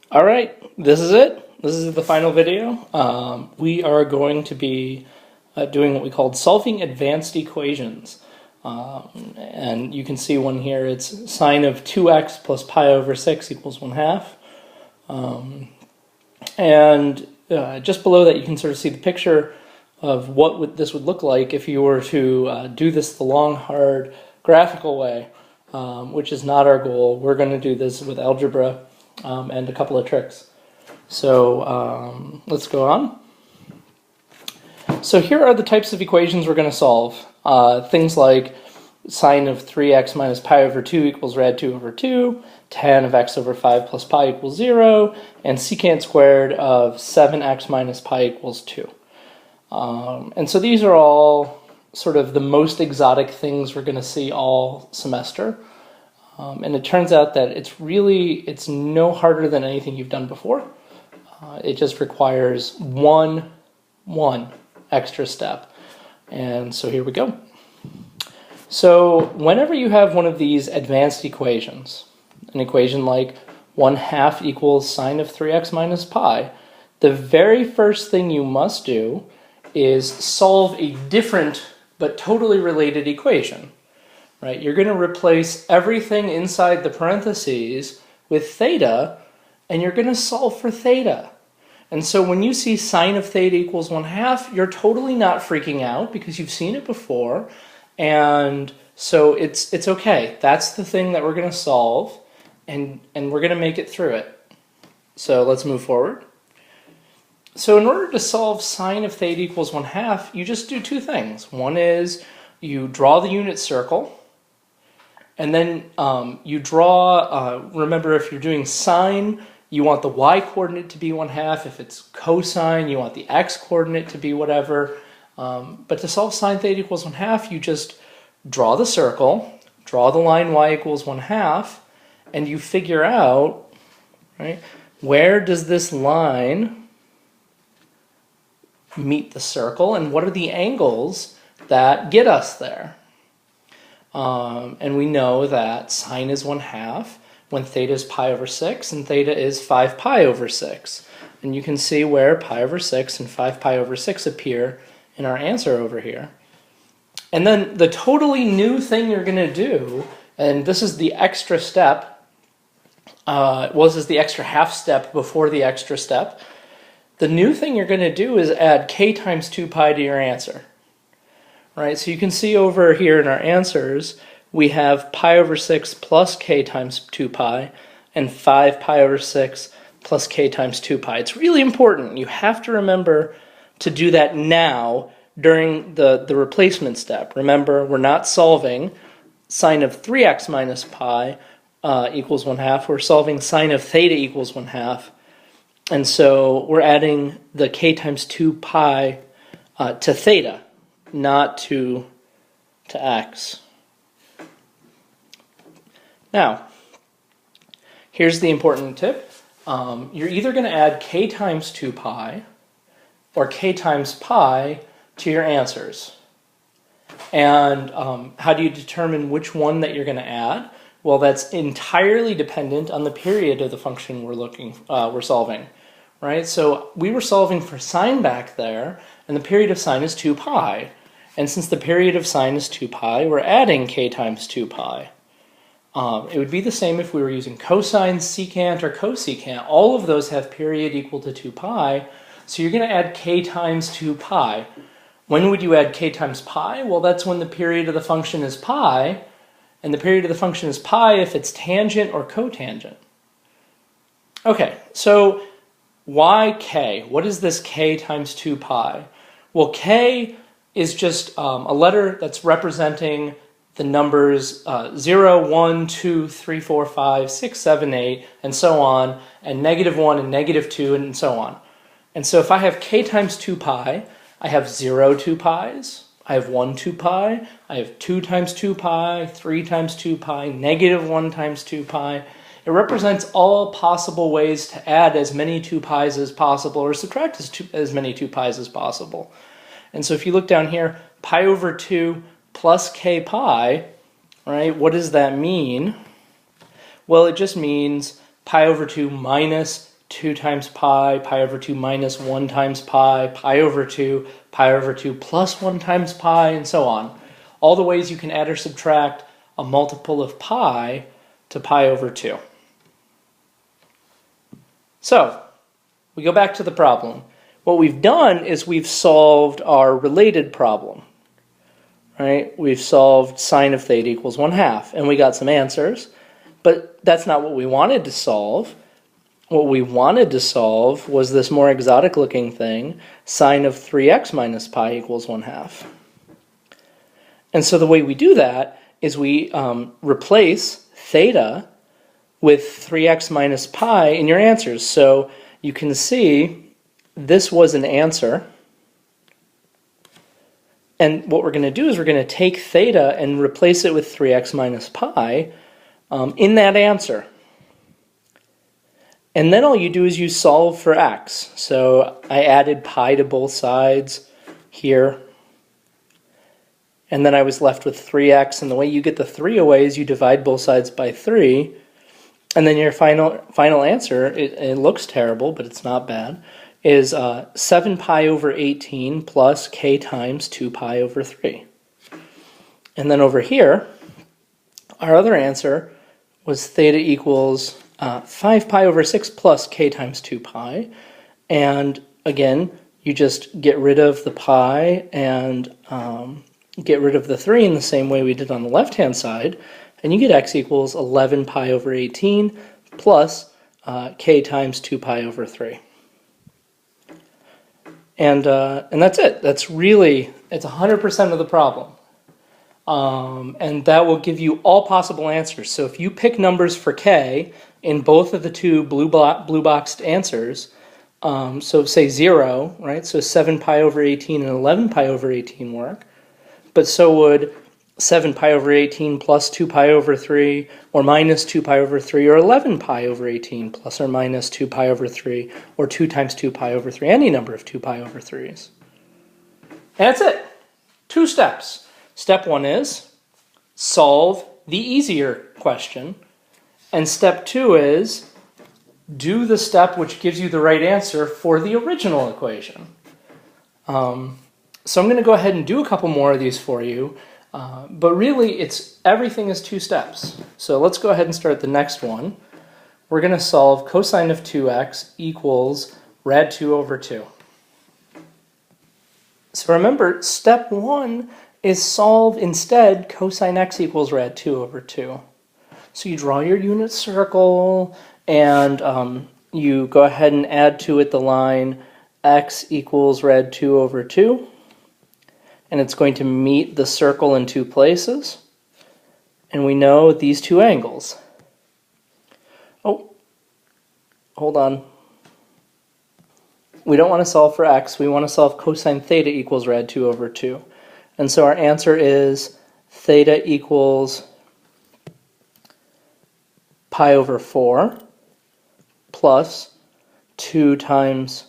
All right, this is it. This is the final video. We are going to be doing what we called solving advanced equations. And you can see one here. It's sine of 2x plus pi over 6 equals 1/2. Just below that, you can sort of see the picture of what this would look like if you were to do this the long, hard, graphical way, which is not our goal. We're going to do this with algebra and a couple of tricks. So let's go on. So here are the types of equations we're going to solve. Things like sine of 3x minus pi over 2 equals rad 2 over 2, tan of x over 5 plus pi equals 0, and secant squared of 7x minus pi equals 2. And so these are all sort of the most exotic things we're going to see all semester. And it turns out that it's no harder than anything you've done before. It just requires one extra step. And so here we go. So whenever you have one of these advanced equations, an equation like 1/2 equals sine of 3x minus pi, the very first thing you must do is solve a different but totally related equation. Right? You're going to replace everything inside the parentheses with theta, and you're going to solve for theta. And so when you see sine of theta equals 1/2, you're totally not freaking out because you've seen it before. And so it's okay. That's the thing that we're going to solve, and we're going to make it through it. So let's move forward. So in order to solve sine of theta equals 1/2, you just do two things. One is you draw the unit circle, and then you draw, remember if you're doing sine, you want the y-coordinate to be 1/2. If it's cosine, you want the x-coordinate to be whatever. But to solve sine theta equals 1/2, you just draw the circle, draw the line y equals 1/2, and you figure out, right, where does this line meet the circle, and what are the angles that get us there? And we know that sine is 1/2 when theta is pi over 6 and theta is 5 pi over 6. And you can see where pi over 6 and 5 pi over 6 appear in our answer over here. And then the totally new thing you're going to do, and this is the extra step, this is the extra half step before the extra step. The new thing you're going to do is add k times 2 pi to your answer. Right, so you can see over here in our answers, we have pi over 6 plus k times 2 pi and 5 pi over 6 plus k times 2 pi. It's really important. You have to remember to do that now during the replacement step. Remember, we're not solving sine of 3x minus pi equals 1/2. We're solving sine of theta equals 1/2. And so we're adding the k times 2 pi to theta, not to x. Now, here's the important tip. You're either going to add k times 2 pi or k times pi to your answers. And how do you determine which one that you're going to add? Well, that's entirely dependent on the period of the function we're solving. Right? So we were solving for sine back there, and the period of sine is 2 pi. And since the period of sine is 2 pi, we're adding k times 2 pi. It would be the same if we were using cosine, secant, or cosecant. All of those have period equal to 2 pi, so you're going to add k times 2 pi. When would you add k times pi? Well, that's when the period of the function is pi, and the period of the function is pi if it's tangent or cotangent. Okay, so why k? What is this k times 2 pi? Well, k is just a letter that's representing the numbers 0, 1, 2, 3, 4, 5, 6, 7, 8, and so on, and -1 and -2, and so on. And so if I have k times 2 pi, I have 0 2 pi's, I have 1 2 pi, I have 2 times 2 pi, 3 times 2 pi, -1 times 2 pi. It represents all possible ways to add as many 2 pi's as possible or subtract as many 2 pi's as possible. And so if you look down here, pi over 2 plus k pi, right, what does that mean? Well, it just means pi over 2 minus 2 times pi, pi over 2 minus 1 times pi, pi over 2 plus 1 times pi, and so on. All the ways you can add or subtract a multiple of pi to pi over 2. So, we go back to the problem. What we've done is we've solved our related problem. Right? We've solved sine of theta equals 1/2, and we got some answers. But that's not what we wanted to solve. What we wanted to solve was this more exotic looking thing, sine of 3x minus pi equals 1/2. And so the way we do that is we replace theta with 3x minus pi in your answers. So you can see this was an answer. And what we're going to do is we're going to take theta and replace it with 3x minus pi in that answer. And then all you do is you solve for x. So I added pi to both sides here. And then I was left with 3x. And the way you get the 3 away is you divide both sides by 3. And then your final answer, it looks terrible, but it's not bad, is 7 pi over 18 plus k times 2 pi over 3. And then over here, our other answer was theta equals 5 pi over 6 plus k times 2 pi. And again, you just get rid of the pi and get rid of the 3 in the same way we did on the left-hand side. And you get x equals 11 pi over 18 plus k times 2 pi over 3. And that's it. That's really, it's 100% of the problem. And that will give you all possible answers. So if you pick numbers for k in both of the two blue boxed answers, so say 0, right? So 7 pi over 18 and 11 pi over 18 work. But so would 7 pi over 18 plus 2 pi over 3, or minus 2 pi over 3, or 11 pi over 18 plus or minus 2 pi over 3, or 2 times 2 pi over 3, any number of 2 pi over 3s. And that's it. 2 steps. Step 1 is solve the easier question, and step 2 is do the step which gives you the right answer for the original equation. So I'm going to go ahead and do a couple more of these for you. But really, everything is 2 steps. So let's go ahead and start the next one. We're going to solve cosine of 2x equals rad 2 over 2. So remember, step 1 is solve instead cosine x equals rad 2 over 2. So you draw your unit circle, and you go ahead and add to it the line x equals rad 2 over 2. And it's going to meet the circle in 2 places. And we know these 2 angles. Oh, hold on. We don't want to solve for x. We want to solve cosine theta equals rad 2 over 2. And so our answer is theta equals pi over 4 plus 2 times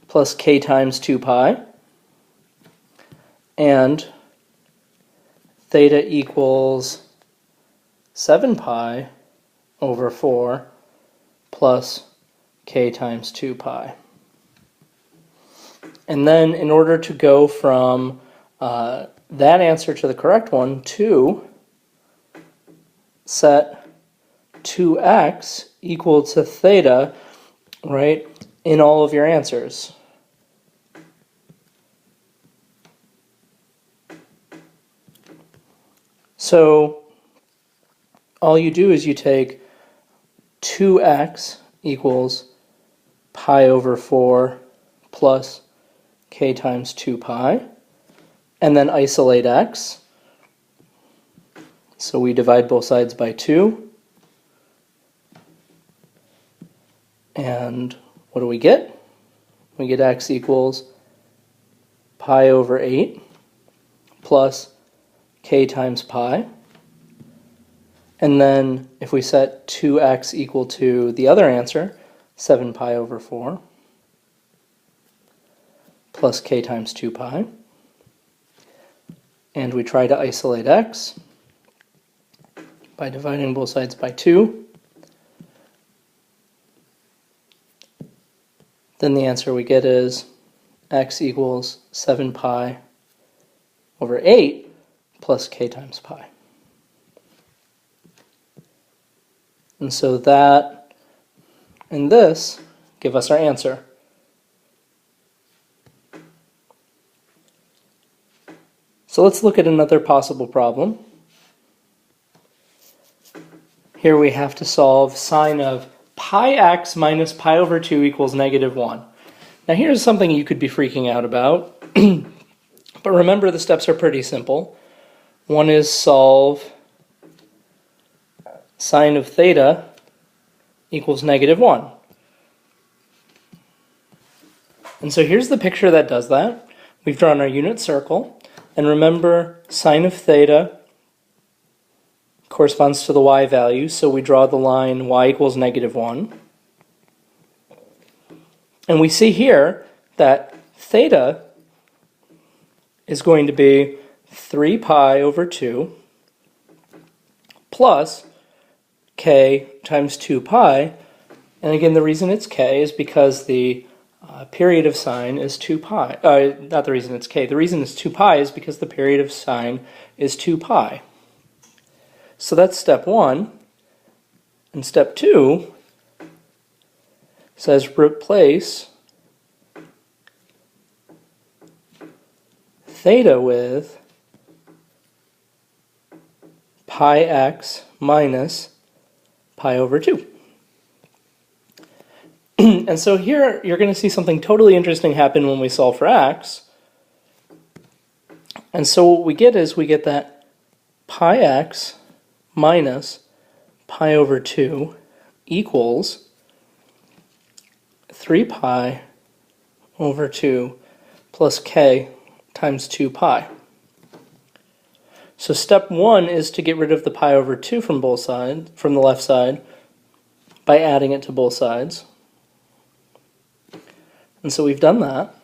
plus k times 2 pi, and theta equals 7 pi over 4 plus k times 2 pi. And then in order to go from that answer to the correct one, 2, set 2x equal to theta, right, in all of your answers. So all you do is you take 2x equals pi over 4 plus k times 2 pi, and then isolate x. So we divide both sides by 2. And what do we get? We get x equals pi over 8 plus k times pi. And then if we set 2x equal to the other answer, 7 pi over 4 plus k times 2 pi. And we try to isolate x by dividing both sides by 2. then the answer we get is x equals 7 pi over 8 plus k times pi. And so that and this give us our answer. So let's look at another possible problem. Here we have to solve sine of pi x minus pi over 2 equals negative 1. Now here's something you could be freaking out about. But remember, the steps are pretty simple. One is solve sine of theta equals negative 1. And so here's the picture that does that. We've drawn our unit circle. And remember, sine of theta corresponds to the y value, so we draw the line y equals negative 1. And we see here that theta is going to be 3 pi over 2 plus k times 2 pi. And again, the reason it's k is because the period of sine is 2 pi. Not the reason it's k. The reason it's 2 pi is because the period of sine is 2 pi. So that's step 1. And step 2 says replace theta with pi x minus pi over 2. And so here you're going to see something totally interesting happen when we solve for x. And so what we get is we get that pi x minus pi over 2 equals 3 pi over 2 plus k times 2 pi. So step 1 is to get rid of the pi over 2 from both sides, from the left side, by adding it to both sides. And so we've done that.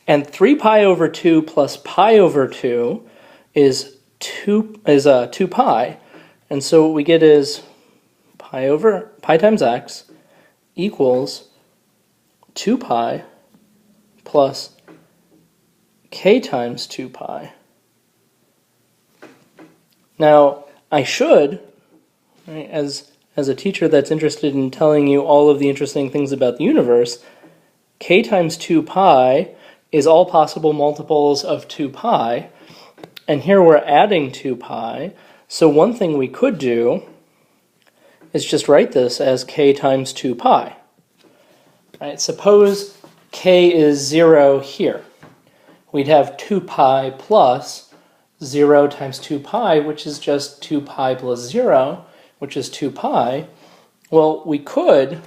And 3 pi over 2 plus pi over 2 is 2 pi. And so what we get is pi times x equals 2 pi plus k times 2 pi. Now, I should, right, as a teacher that's interested in telling you all of the interesting things about the universe, k times 2 pi is all possible multiples of 2 pi, and here we're adding 2 pi, so one thing we could do is just write this as k times 2 pi. Right? Suppose k is 0 here. We'd have 2 pi plus 0 times 2 pi, which is just 2 pi plus 0, which is 2 pi. Well, we could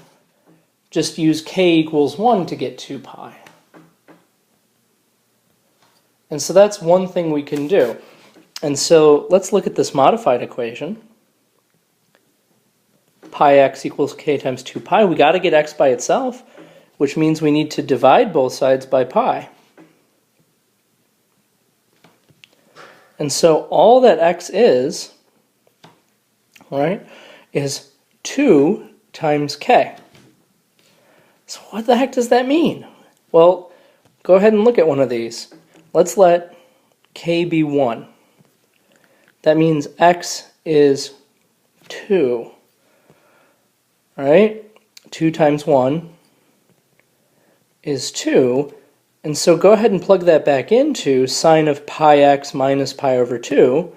just use k equals 1 to get 2 pi. And so that's one thing we can do. And so let's look at this modified equation. Pi x equals k times 2 pi. We got to get x by itself, which means we need to divide both sides by pi. And so all that x is, right, is 2 times k. So what the heck does that mean? Well, go ahead and look at one of these. Let's let k be 1. That means x is 2. Right? 2 times 1 is 2. And so go ahead and plug that back into sine of pi x minus pi over 2.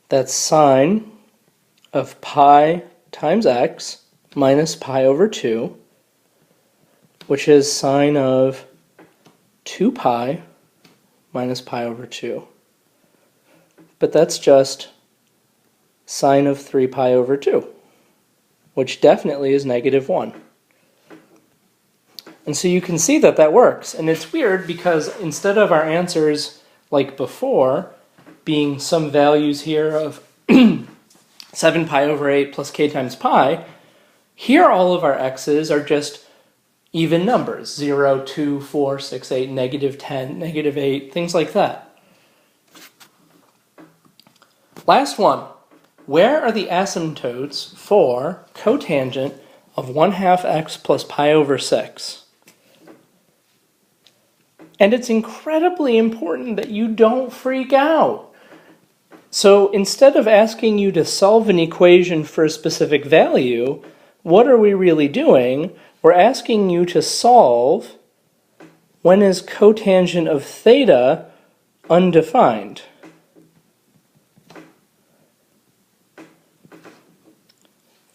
That's sine of pi times x minus pi over 2, which is sine of 2 pi minus pi over 2. But that's just sine of 3 pi over 2, which definitely is negative 1. And so you can see that that works. And it's weird because instead of our answers like before being some values here of 7 pi over 8 plus k times pi, here all of our x's are just even numbers. 0, 2, 4, 6, 8, negative 10, negative 8, things like that. Last one. Where are the asymptotes for cotangent of 1/2 x plus pi over 6. And it's incredibly important that you don't freak out. So instead of asking you to solve an equation for a specific value, what are we really doing? We're asking you to solve when is cotangent of theta undefined.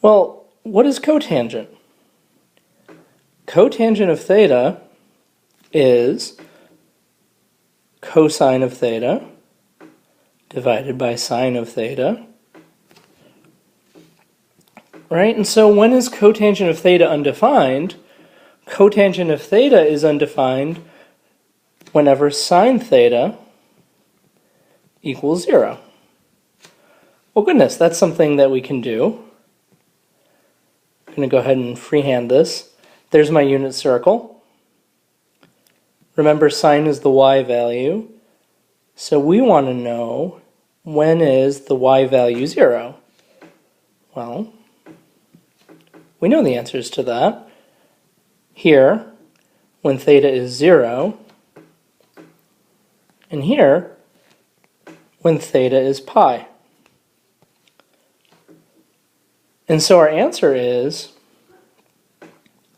Well, what is cotangent? Cotangent of theta is cosine of theta divided by sine of theta. Right? And so when is cotangent of theta undefined? Cotangent of theta is undefined whenever sine theta equals 0. Well, goodness, that's something that we can do. I'm going to go ahead and freehand this. There's my unit circle. Remember, sine is the y value. So we want to know when is the y value 0. Well, we know the answers to that. Here, when theta is 0, and here, when theta is pi. And so our answer is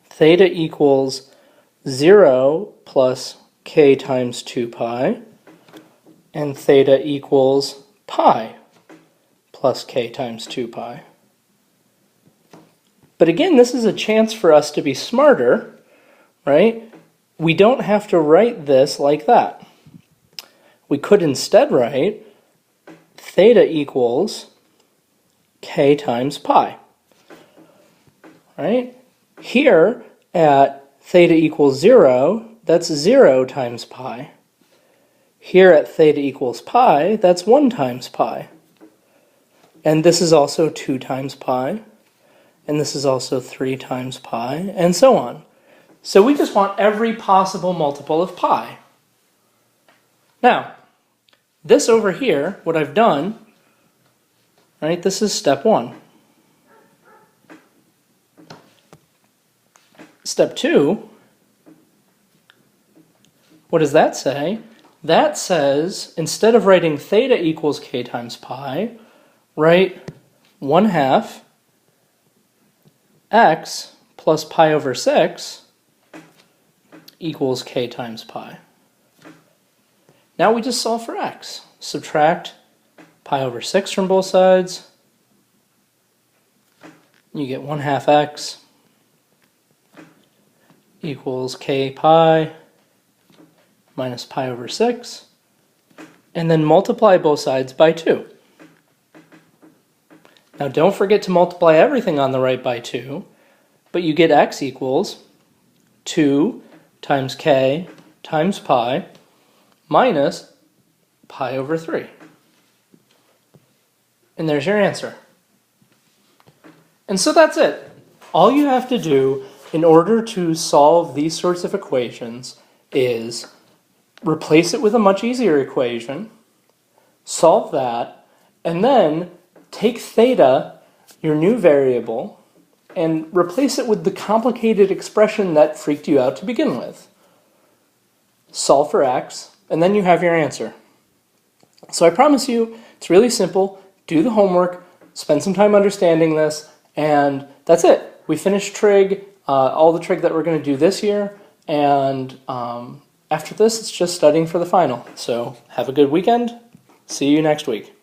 theta equals 0 plus k times 2 pi, and theta equals pi plus k times 2 pi. But again, this is a chance for us to be smarter, right? We don't have to write this like that. We could instead write theta equals k times pi, right? Here at theta equals 0, that's 0 times pi. Here at theta equals pi, that's 1 times pi. And this is also 2 times pi. And this is also 3 times pi, and so on. So we just want every possible multiple of pi. Now, this over here, what I've done, right, this is step 1. Step 2, what does that say? That says, instead of writing theta equals k times pi, write 1/2 x plus pi over 6 equals k times pi. Now we just solve for x. Subtract pi over 6 from both sides. You get 1/2 x equals k pi minus pi over 6. And then multiply both sides by 2. Now don't forget to multiply everything on the right by 2, but you get x equals 2 times k times pi minus pi over 3. And there's your answer. And so that's it. All you have to do in order to solve these sorts of equations is replace it with a much easier equation, solve that, and then take theta, your new variable, and replace it with the complicated expression that freaked you out to begin with. Solve for x, and then you have your answer. So I promise you, it's really simple. Do the homework, spend some time understanding this, and that's it. We finished Trig, all the Trig that we're going to do this year, and after this, it's just studying for the final. So have a good weekend. See you next week.